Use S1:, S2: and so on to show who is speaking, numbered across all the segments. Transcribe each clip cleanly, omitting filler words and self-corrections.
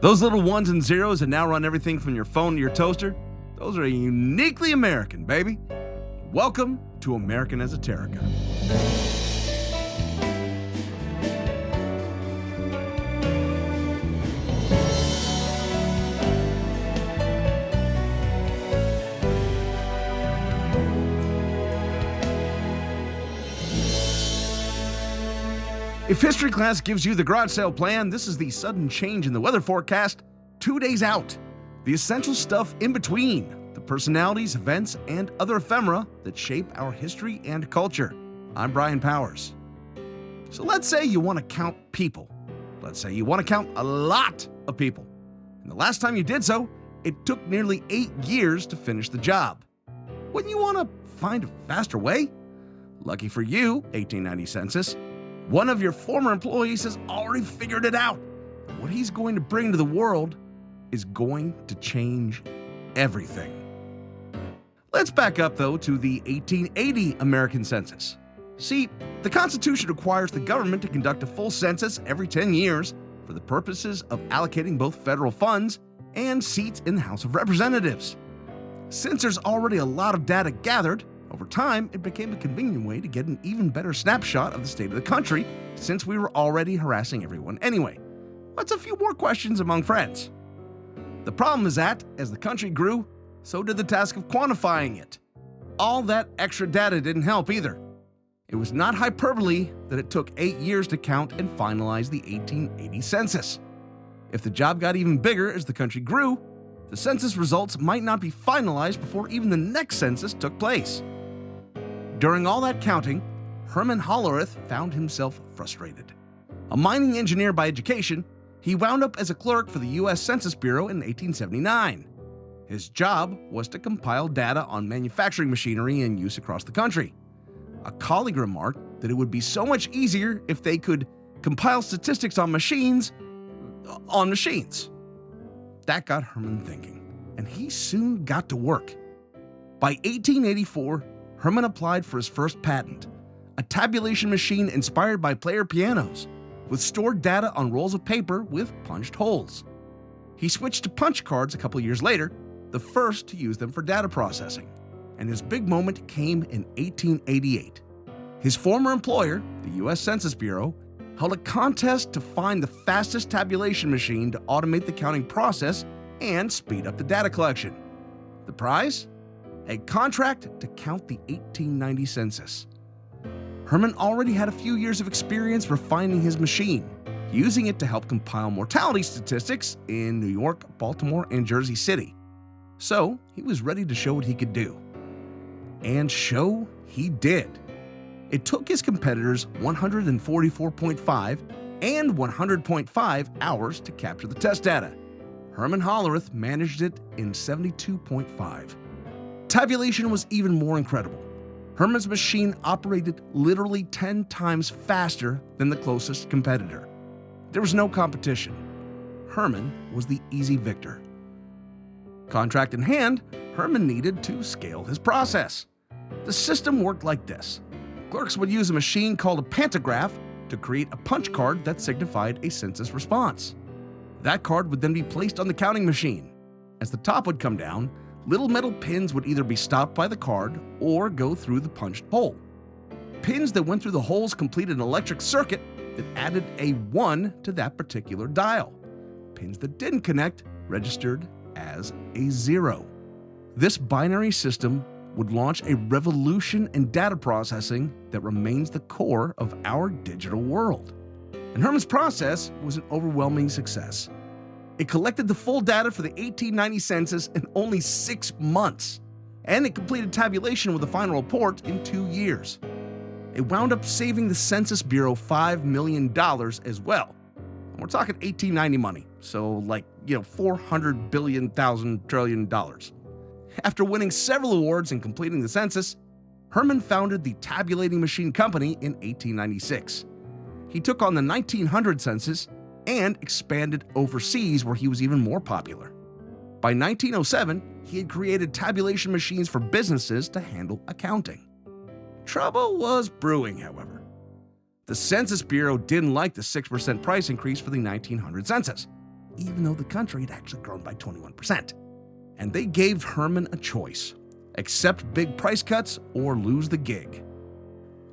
S1: Those little ones and zeros that now run everything from your phone to your toaster, those are uniquely American, baby. Welcome to American Esoterica. If history class gives you the garage sale plan, this is the sudden change in the weather forecast 2 days out. The essential stuff in between, the personalities, events, and other ephemera that shape our history and culture. I'm Brian Powers. So let's say you want to count people. Let's say you want to count a lot of people. And the last time you did so, it took nearly 8 years to finish the job. Wouldn't you want to find a faster way? Lucky for you, 1890 census. One of your former employees has already figured it out. What he's going to bring to the world is going to change everything. Let's back up, though, to the 1880 American Census. See, the Constitution requires the government to conduct a full census every 10 years for the purposes of allocating both federal funds and seats in the House of Representatives. Since there's already a lot of data gathered, over time, it became a convenient way to get an even better snapshot of the state of the country, since we were already harassing everyone anyway. What's a few more questions among friends? The problem is that, as the country grew, so did the task of quantifying it. All that extra data didn't help either. It was not hyperbole that it took 8 years to count and finalize the 1880 census. If the job got even bigger as the country grew, the census results might not be finalized before even the next census took place. During all that counting, Herman Hollerith found himself frustrated. A mining engineer by education, he wound up as a clerk for the U.S. Census Bureau in 1879. His job was to compile data on manufacturing machinery in use across the country. A colleague remarked that it would be so much easier if they could compile statistics on machines. That got Herman thinking, and he soon got to work. By 1884, Herman applied for his first patent, a tabulation machine inspired by player pianos, with stored data on rolls of paper with punched holes. He switched to punch cards a couple years later, the first to use them for data processing, and his big moment came in 1888. His former employer, the U.S. Census Bureau, held a contest to find the fastest tabulation machine to automate the counting process and speed up the data collection. The prize? A contract to count the 1890 census. Herman already had a few years of experience refining his machine, using it to help compile mortality statistics in New York, Baltimore, and Jersey City. So he was ready to show what he could do. And show he did. It took his competitors 144.5 and 100.5 hours to capture the test data. Herman Hollerith managed it in 72.5. Tabulation was even more incredible. Herman's machine operated literally 10 times faster than the closest competitor. There was no competition. Herman was the easy victor. Contract in hand, Herman needed to scale his process. The system worked like this. Clerks would use a machine called a pantograph to create a punch card that signified a census response. That card would then be placed on the counting machine. As the top would come down, little metal pins would either be stopped by the card or go through the punched hole. Pins that went through the holes completed an electric circuit that added a 1 to that particular dial. Pins that didn't connect registered as a 0. This binary system would launch a revolution in data processing that remains the core of our digital world. And Herman's process was an overwhelming success. It collected the full data for the 1890 census in only 6 months, and it completed tabulation with a final report in 2 years. It wound up saving the Census Bureau $5 million as well. And we're talking 1890 money, so $400 billion, trillion. After winning several awards and completing the census, Herman founded the Tabulating Machine Company in 1896. He took on the 1900 census and expanded overseas where he was even more popular. By 1907, he had created tabulation machines for businesses to handle accounting. Trouble was brewing, however. The Census Bureau didn't like the 6% price increase for the 1900 census. even though the country had actually grown by 21%. And they gave Herman a choice: accept big price cuts or lose the gig.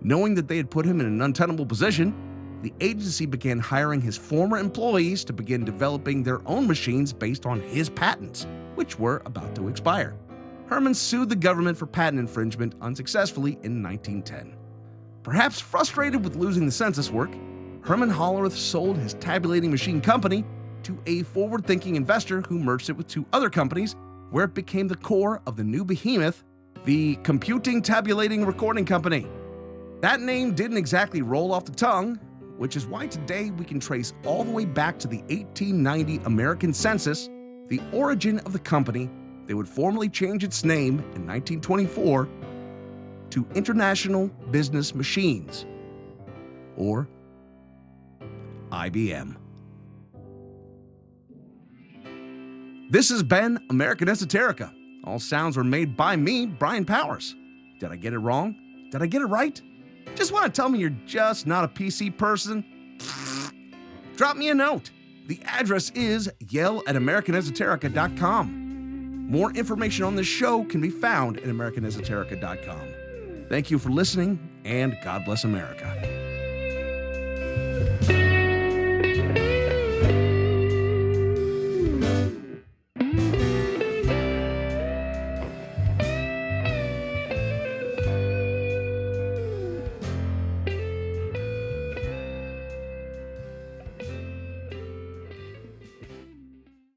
S1: Knowing that they had put him in an untenable position, the agency began hiring his former employees to begin developing their own machines based on his patents, which were about to expire. Herman sued the government for patent infringement unsuccessfully in 1910. Perhaps frustrated with losing the census work, Herman Hollerith sold his tabulating machine company to a forward-thinking investor who merged it with two other companies, where it became the core of the new behemoth, the Computing Tabulating Recording Company. That name didn't exactly roll off the tongue, which is why today we can trace all the way back to the 1890 American Census, the origin of the company. They would formally change its name in 1924 to International Business Machines, or IBM. This has been American Esoterica. All sounds were made by me, Brian Powers. Did I get it wrong? Did I get it right? Just want to tell me you're just not a PC person? Drop me a note. The address is yell@americanesoterica.com. More information on this show can be found at americanesoterica.com. Thank you for listening, and God bless America.